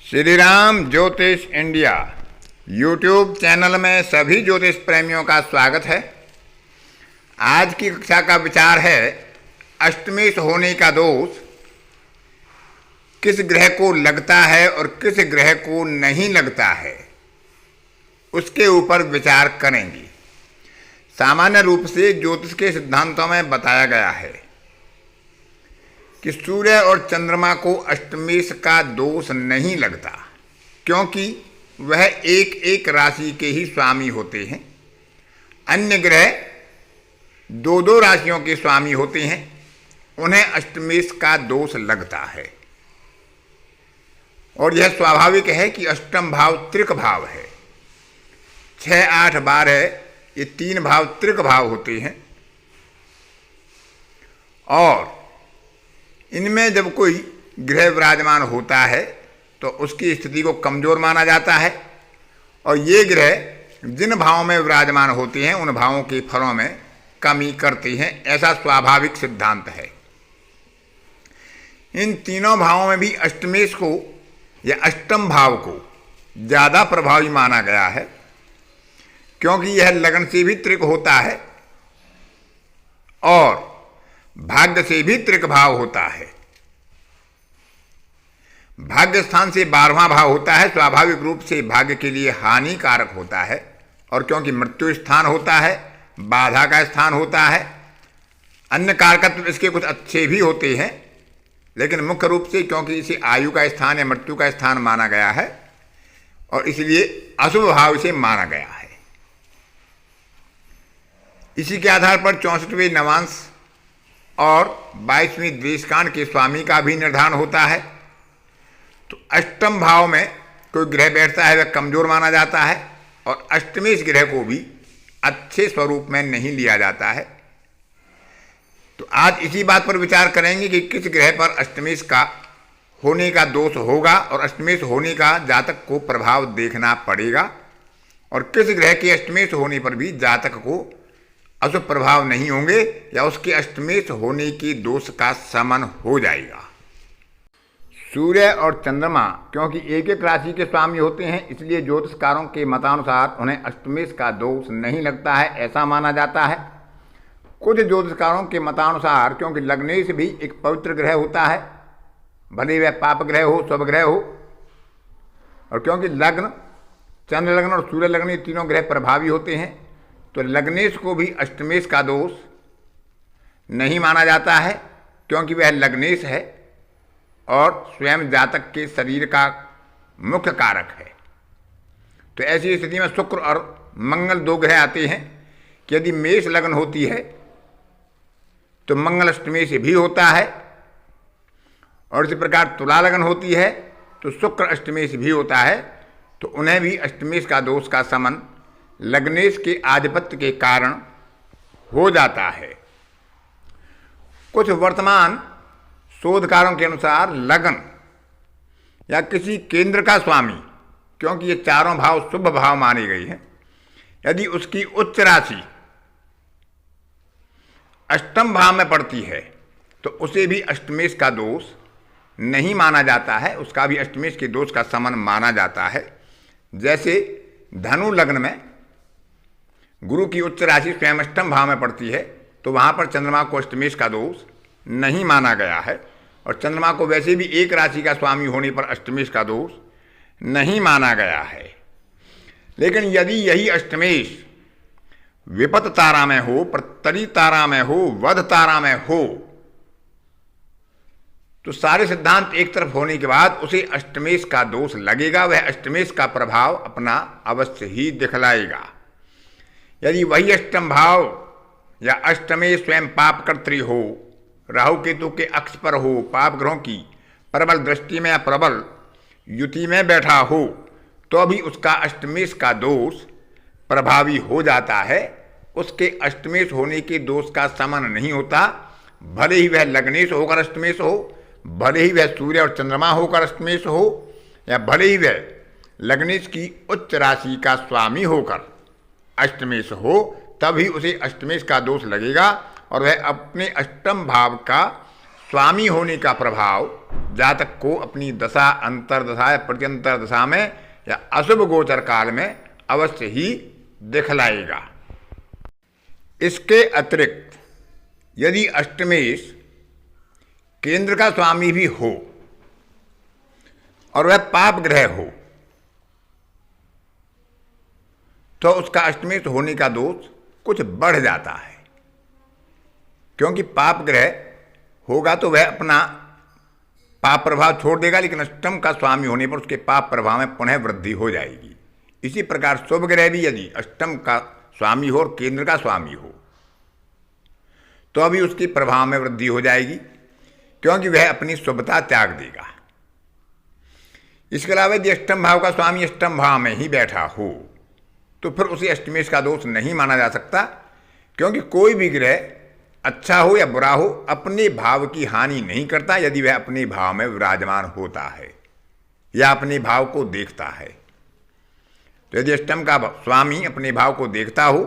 श्री राम ज्योतिष India YouTube channel में सभी ज्योतिष प्रेमियों का स्वागत है। आज की कक्षा का विचार है अष्टमेश होने का दोष किस ग्रह को लगता है और किस ग्रह को नहीं लगता है, उसके ऊपर विचार करेंगे। सामान्य रूप से ज्योतिष के सिद्धांतों में बताया गया है कि सूर्य और चंद्रमा को अष्टमेश का दोष नहीं लगता, क्योंकि वह एक एक राशि के ही स्वामी होते हैं। अन्य ग्रह दो दो राशियों के स्वामी होते हैं, उन्हें अष्टमेश का दोष लगता है। और यह स्वाभाविक है कि अष्टम भाव त्रिक भाव है। 6, 8, 12 ये 3 भाव त्रिक भाव होते हैं और इनमें जब कोई ग्रह विराजमान होता है तो उसकी स्थिति को कमजोर माना जाता है और ये ग्रह जिन भावों में विराजमान होते हैं उन भावों के फलों में कमी करते हैं, ऐसा स्वाभाविक सिद्धांत है। इन तीनों भावों में भी अष्टमेश को या अष्टम भाव को ज़्यादा प्रभावी माना गया है, क्योंकि यह लग्न से भी त्रिक होता है और भाग्य से भी त्रिक भाव होता है। भाग्य स्थान से 12वां भाव होता है, स्वाभाविक रूप से भाग्य के लिए हानिकारक होता है। और क्योंकि मृत्यु स्थान होता है, बाधा का स्थान होता है, अन्य कारकत्व इसके कुछ अच्छे भी होते हैं, लेकिन मुख्य रूप से क्योंकि इसे आयु का स्थान या मृत्यु का स्थान माना गया है और इसलिए अशुभ भाव से माना गया है। इसी के आधार पर 64वें नवांश और 22वीं द्वेषकांड के स्वामी का भी निर्धारण होता है। तो अष्टम भाव में कोई ग्रह बैठता है वह कमजोर माना जाता है और अष्टमेश ग्रह को भी अच्छे स्वरूप में नहीं लिया जाता है। तो आज इसी बात पर विचार करेंगे कि किस ग्रह पर अष्टमेश का होने का दोष होगा और अष्टमेश होने का जातक को प्रभाव देखना पड़ेगा और किस ग्रह के अष्टमेश होने पर भी जातक को अशुभ प्रभाव नहीं होंगे या उसके अष्टमेश होने की दोष का शमन हो जाएगा। सूर्य और चंद्रमा क्योंकि एक एक राशि के स्वामी होते हैं, इसलिए ज्योतिषकारों के मतानुसार उन्हें अष्टमेश का दोष नहीं लगता है, ऐसा माना जाता है। कुछ ज्योतिषकारों के मतानुसार क्योंकि लग्नेश भी एक पवित्र ग्रह होता है, भले वह पाप ग्रह हो शुभ ग्रह हो, और क्योंकि लग्न, चंद्र लग्न और सूर्य लग्न ये तीनों ग्रह प्रभावी होते हैं, तो लग्नेश को भी अष्टमेश का दोष नहीं माना जाता है, क्योंकि वह लग्नेश है और स्वयं जातक के शरीर का मुख्य कारक है। तो ऐसी स्थिति में शुक्र और मंगल दो ग्रह आते हैं कि यदि मेष लग्न होती है तो मंगल अष्टमेश भी होता है और इसी प्रकार तुला लग्न होती है तो शुक्र अष्टमेश भी होता है, तो उन्हें भी अष्टमेश का दोष का शमन लग्नेश के आधिपत्य के कारण हो जाता है। कुछ वर्तमान शोधकारों के अनुसार लग्न या किसी केंद्र का स्वामी, क्योंकि ये चारों भाव शुभ भाव माने गए हैं, यदि उसकी उच्च राशि अष्टम भाव में पड़ती है तो उसे भी अष्टमेश का दोष नहीं माना जाता है, उसका भी अष्टमेश के दोष का शमन माना जाता है। जैसे धनु लग्न में गुरु की उच्च राशि स्वयं अष्टम भाव में पड़ती है तो वहाँ पर चंद्रमा को अष्टमेश का दोष नहीं माना गया है और चंद्रमा को वैसे भी एक राशि का स्वामी होने पर अष्टमेश का दोष नहीं माना गया है। लेकिन यदि यही अष्टमेश विपत तारा में हो, प्रतरी तारा में हो, वध तारा में हो, तो सारे सिद्धांत एक तरफ होने के बाद उसे अष्टमेश का दोष लगेगा, वह अष्टमेश का प्रभाव अपना अवश्य ही दिखलाएगा। यदि वही अष्टम भाव या अष्टमेश स्वयं पाप कर्त्री हो, राहु केतु के अक्ष पर हो, पाप ग्रहों की प्रबल दृष्टि में या प्रबल युति में बैठा हो, तो भी उसका अष्टमेश का दोष प्रभावी हो जाता है। उसके अष्टमेश होने के दोष का शमन नहीं होता, भले ही वह लग्नेश होकर अष्टमेश हो, भले ही वह सूर्य और चंद्रमा होकर अष्टमेश हो, या भले ही वह लग्नेश की उच्च राशि का स्वामी होकर अष्टमेश हो, तभी उसे अष्टमेश का दोष लगेगा और वह अपने अष्टम भाव का स्वामी होने का प्रभाव जातक को अपनी दशा, अंतर्दशा या प्रत्यंतर दशा में या अशुभ गोचर काल में अवश्य ही दिखलाएगा। इसके अतिरिक्त यदि अष्टमेश केंद्र का स्वामी भी हो और वह पाप ग्रह हो तो उसका अष्टमेश होने का दोष कुछ बढ़ जाता है, क्योंकि पाप ग्रह होगा तो वह अपना पाप प्रभाव छोड़ देगा, लेकिन अष्टम का स्वामी होने पर उसके पाप प्रभाव में पुनः वृद्धि हो जाएगी। इसी प्रकार शुभ ग्रह भी यदि अष्टम का स्वामी हो और केंद्र का स्वामी हो तो अभी उसके प्रभाव में वृद्धि हो जाएगी, क्योंकि वह अपनी शुभता त्याग देगा। इसके अलावा यदि अष्टम भाव का स्वामी अष्टम भाव में ही बैठा हो तो फिर उसे अष्टमेश का दोष नहीं माना जा सकता, क्योंकि कोई भी ग्रह अच्छा हो या बुरा हो अपने भाव की हानि नहीं करता यदि वह अपने भाव में विराजमान होता है या अपने भाव को देखता है। तो यदि अष्टम का स्वामी अपने भाव को देखता हो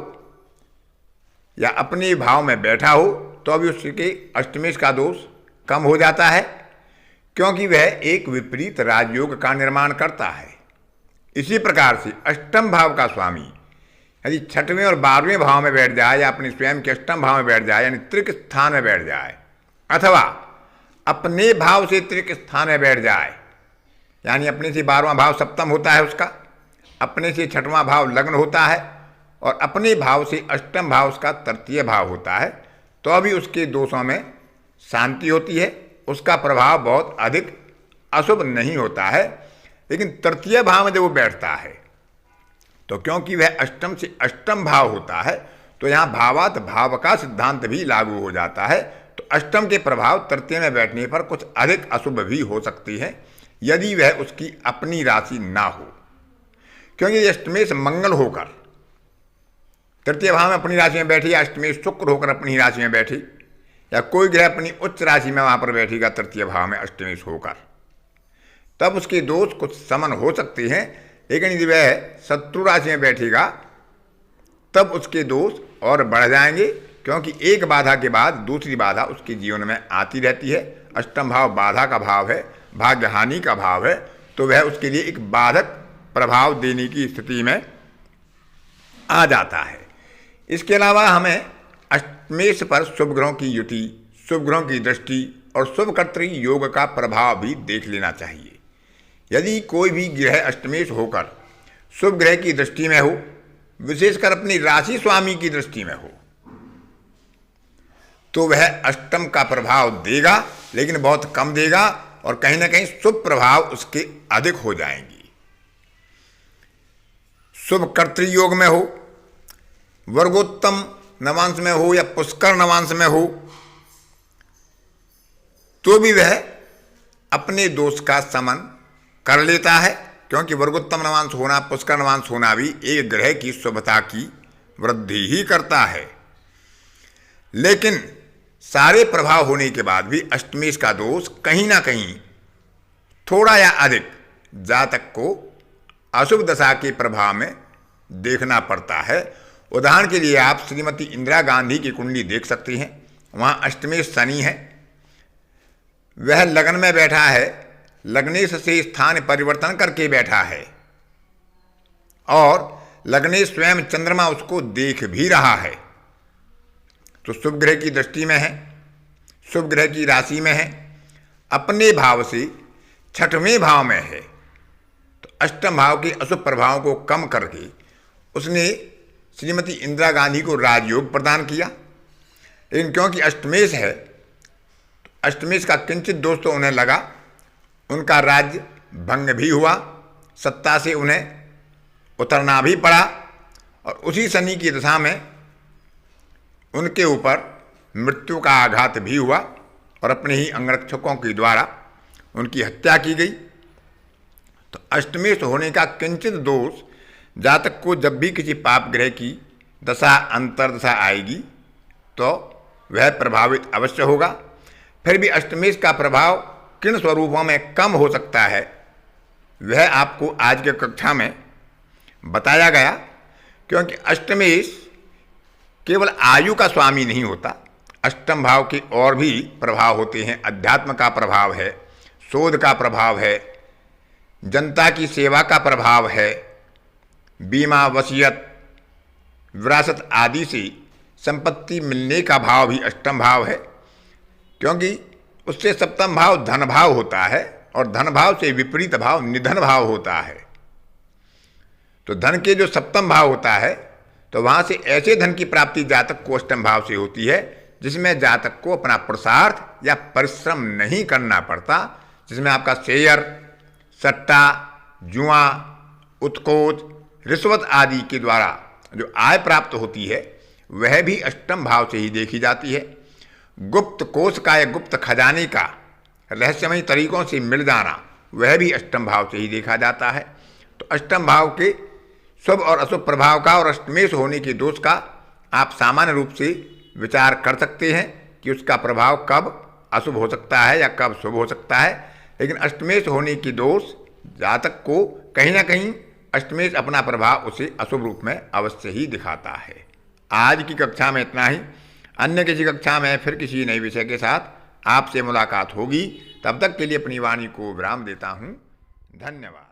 या अपने भाव में बैठा हो तो अभी उसके अष्टमेश का दोष कम हो जाता है, क्योंकि वह एक विपरीत राजयोग का निर्माण करता है। इसी प्रकार से अष्टम भाव का स्वामी यदि छठवें और 12वें भाव में बैठ जाए या अपने स्वयं के अष्टम भाव में बैठ जाए यानी त्रिक स्थान में बैठ जाए, अथवा अपने भाव से त्रिक स्थान में बैठ जाए, यानी अपने से 12वां भाव सप्तम होता है उसका, अपने से 6वां भाव लग्न होता है और अपने भाव से अष्टम भाव उसका तृतीय भाव होता है, तो अभी उसके दोषों में शांति होती है, उसका प्रभाव बहुत अधिक अशुभ नहीं होता है। लेकिन तृतीय भाव में जब वो बैठता है तो क्योंकि वह अष्टम से अष्टम भाव होता है तो यहाँ भावात भाव का सिद्धांत भी लागू हो जाता है। तो अष्टम के प्रभाव तृतीय में बैठने पर कुछ अधिक अशुभ भी हो सकती है यदि वह उसकी अपनी राशि ना हो, क्योंकि अष्टमेश मंगल होकर तृतीय भाव में अपनी राशि में बैठी या अष्टमेश शुक्र होकर अपनी राशि में बैठी या कोई ग्रह अपनी उच्च राशि में वहां पर बैठेगा तृतीय भाव में अष्टमेश होकर, तब उसके दोष कुछ समन हो सकते हैं। लेकिन यदि वह शत्रु राशि में बैठेगा तब उसके दोष और बढ़ जाएंगे, क्योंकि एक बाधा के बाद दूसरी बाधा उसके जीवन में आती रहती है। अष्टम भाव बाधा का भाव है, भाग्य हानि का भाव है, तो वह उसके लिए एक बाधक प्रभाव देने की स्थिति में आ जाता है। इसके अलावा हमें अष्टमेश पर शुभ ग्रहों की युति, शुभ ग्रहों की दृष्टि और शुभ कर्तृ योग का प्रभाव भी देख लेना चाहिए। यदि कोई भी ग्रह अष्टमेश होकर शुभ ग्रह की दृष्टि में हो, विशेषकर अपनी राशि स्वामी की दृष्टि में हो, तो वह अष्टम का प्रभाव देगा, लेकिन बहुत कम देगा और कहीं ना कहीं शुभ प्रभाव उसके अधिक हो जाएंगे। शुभ कर्तृ योग में हो, वर्गोत्तम नवांश में हो या पुष्कर नवांश में हो, तो भी वह अपने दोष का समन कर लेता है, क्योंकि वर्गोत्तम नवांश होना, पुष्कर नवांश होना भी एक ग्रह की शुभता की वृद्धि ही करता है। लेकिन सारे प्रभाव होने के बाद भी अष्टमेश का दोष कहीं ना कहीं थोड़ा या अधिक जातक को अशुभ दशा के प्रभाव में देखना पड़ता है। उदाहरण के लिए आप श्रीमती इंदिरा गांधी की कुंडली देख सकते हैं, वहाँ अष्टमेश शनि है, वह लग्न में बैठा है, लग्नेश से स्थान परिवर्तन करके बैठा है और लग्नेश स्वयं चंद्रमा उसको देख भी रहा है, तो शुभ ग्रह की दृष्टि में है, शुभ ग्रह की राशि में है, अपने भाव से 6वें भाव में है, तो अष्टम भाव के अशुभ प्रभावों को कम करके उसने श्रीमती इंदिरा गांधी को राजयोग प्रदान किया। लेकिन क्योंकि अष्टमेश है, तो अष्टमेश का किंचित दोष तो उन्हें लगा, उनका राज्य भंग भी हुआ, सत्ता से उन्हें उतरना भी पड़ा और उसी शनि की दशा में उनके ऊपर मृत्यु का आघात भी हुआ और अपने ही अंगरक्षकों के द्वारा उनकी हत्या की गई। तो अष्टमेश होने का किंचित दोष जातक को जब भी किसी पाप ग्रह की दशा अंतर्दशा आएगी तो वह प्रभावित अवश्य होगा। फिर भी अष्टमेश का प्रभाव किन स्वरूपों में कम हो सकता है वह आपको आज के कक्षा में बताया गया, क्योंकि अष्टमेश केवल आयु का स्वामी नहीं होता, अष्टम भाव के और भी प्रभाव होते हैं। अध्यात्म का प्रभाव है, शोध का प्रभाव है, जनता की सेवा का प्रभाव है, बीमा, वसीयत, विरासत आदि से संपत्ति मिलने का भाव भी अष्टम भाव है, क्योंकि उससे सप्तम भाव धन भाव होता है और धन भाव से विपरीत भाव निधन भाव होता है। तो धन के जो सप्तम भाव होता है तो वहाँ से ऐसे धन की प्राप्ति जातक को अष्टम भाव से होती है जिसमें जातक को अपना पुरुषार्थ या परिश्रम नहीं करना पड़ता, जिसमें आपका शेयर, सट्टा, जुआ, उत्कोच, रिश्वत आदि के द्वारा जो आय प्राप्त होती है वह भी अष्टम भाव से ही देखी जाती है। गुप्त कोष का या गुप्त खजाने का रहस्यमयी तरीकों से मिल जाना वह भी अष्टम भाव से ही देखा जाता है। तो अष्टम भाव के शुभ और अशुभ प्रभाव का और अष्टमेश होने के दोष का आप सामान्य रूप से विचार कर सकते हैं कि उसका प्रभाव कब अशुभ हो सकता है या कब शुभ हो सकता है। लेकिन अष्टमेश होने की दोष जातक को कहीं ना कहीं अष्टमेश अपना प्रभाव उसे अशुभ रूप में अवश्य ही दिखाता है। आज की कक्षा में इतना ही। अन्य किसी कक्षा में फिर किसी नए विषय के साथ आपसे मुलाकात होगी। तब तक के लिए अपनी वाणी को विराम देता हूँ। धन्यवाद।